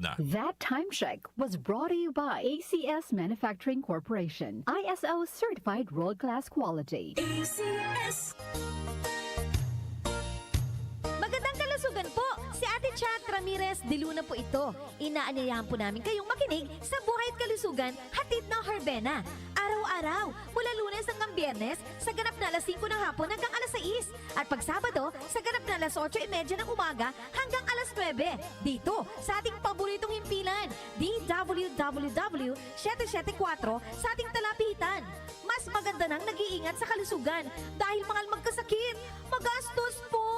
na. That time check was brought to you by ACS Manufacturing Corporation. ISO certified world-class quality. ACS. Magandang kalusugan po! Si Ate Chat Ramirez de Luna po ito. Inaanyayahan po namin kayong makinig sa Buhay at Kalusugan, hatid ng Herbena. Araw-araw, mula Lunes hanggang Biyernes, sa ganap na alas 5 ng hapon hanggang alas 6. At pag Sabado, sa ganap na alas 8:30 ng umaga hanggang alas 9. Dito, sa ating paboritong himpilan, DWWW 774 sa ating talapitan. Mas maganda nang nag-iingat sa kalusugan dahil mahal magkasakit. Magastos po!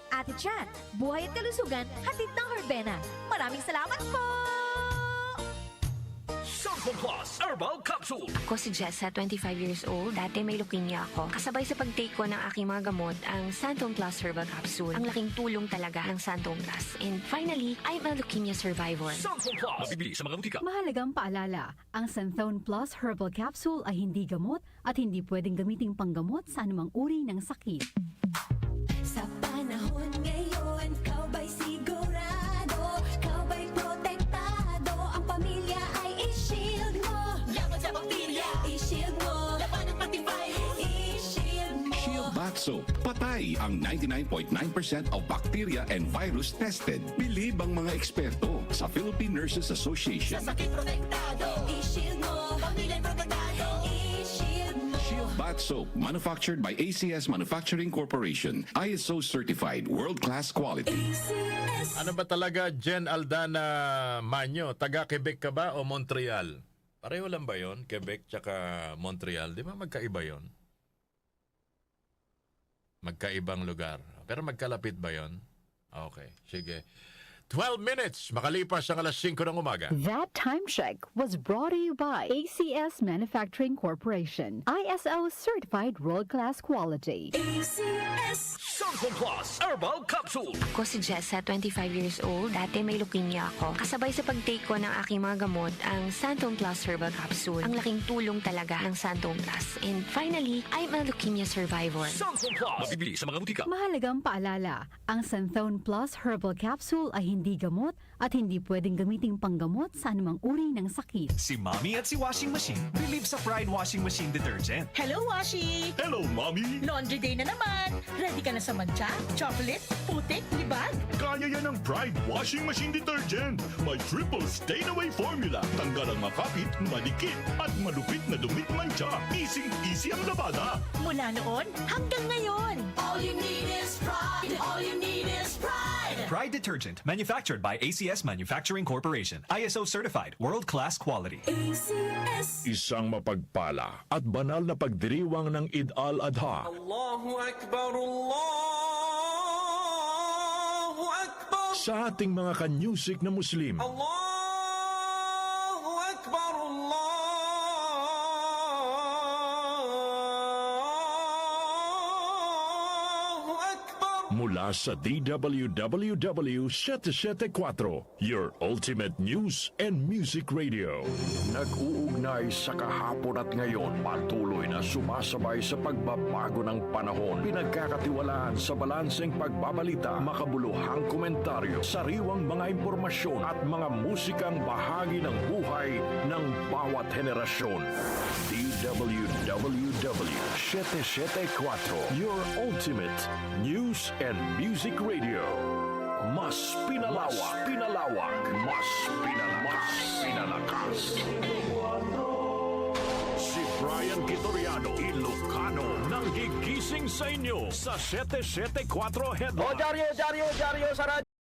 Ate Chat, Buhay at Kalusugan, hatid ng Herbena. Maraming salamat po! Santon Plus Herbal Capsule. Ako si Jessa, 25 years old. Dati may leukemia ako. Kasabay sa pag-take ko ng aking mga gamot, ang Santon Plus Herbal Capsule. Ang laking tulong talaga ng Santon Plus. And finally, I'm a leukemia survivor. Santon Plus. Mabibili sa mga butika. Mahalagang paalala, ang Santhone Plus Herbal Capsule ay hindi gamot at hindi pwedeng gamiting panggamot sa anumang uri ng sakit. Sa panahon ngayon, ikaw ba'y sigurado? Ikaw ba'y protektado? Ang pamilya ay i-shield mo. Laban sa bakterya, i-shield mo. Laban ng pati virus, i-shield mo. Shield Bath Soap. Patay ang 99.9% of bacteria and virus tested. Bilib ang mga eksperto sa Philippine Nurses Association. Sa sakit protektado, i-shield mo. Pamilya protektado, i-shield mo. Shield Bath Soap, manufactured by ACS Manufacturing Corporation. ISO certified, world-class quality. ACS. Ano ba talaga, Jen Aldana Manyo? Taga-Quebec ka ba o Montreal? Pareho lang ba yon? Quebec tsaka Montreal. Di ba magkaiba yon? Magkaibang lugar. Pero magkalapit ba yon? Okay, sige. 12 minutes, makalipas ang alas 5 ng umaga. That time check was brought to you by ACS Manufacturing Corporation. ISO certified world-class quality. ACS. Santon Plus Herbal Capsule. Ako si Jessa, 25 years old. Dati may leukemia ako. Kasabay sa pag-take ko ng aking mga gamot, ang Santon Plus Herbal Capsule. Ang laking tulong talaga ng Santon Plus. And finally, I'm a leukemia survivor. Santon Plus. Mabibili sa mga butika. Mahalagang paalala, ang Santhone Plus Herbal Capsule ay hindi gamot at hindi pwedeng gamiting panggamot sa anumang uri ng sakit. Si Mommy at si Washing Machine believe sa Pride Washing Machine Detergent. Hello, Washi! Hello, Mommy! Laundry day na naman! Ready ka na sa mancha, chocolate, putik, libag? Kaya yan ang Pride Washing Machine Detergent. May triple stain-away formula. Tanggal ang makapit, malikit, at malupit na dumit mancha. Easy ang labada. Mula noon hanggang ngayon! All you need is pride. All you need is pride. Pride Detergent, manufactured by ACS Manufacturing Corporation. ISO certified, world-class quality. ACS. Isang mapagpala at banal na pagdiriwang ng Eid al-Adha Allahu Akbar, Allahu Akbar, sa ating mga kanyusik na Muslim. Allahu Akbar, Allahu Akbar. Mula sa DWWW 774, your ultimate news and music radio. Nag-uugnay sa kahapon at ngayon, patuloy na sumasabay sa pagbabago ng panahon. Pinagkakatiwalaan sa balanseng pagbabalita, makabuluhang komentaryo, sariwang mga impormasyon at mga musikang bahagi ng buhay ng bawat henerasyon. DWWW 774, your ultimate news and music radio. Mas pinalawak, mas pinalakas. Si Brian Vitoriano, Ilocano, nang gigising sa inyo sa 774 Headline. Diaryo sa radyo.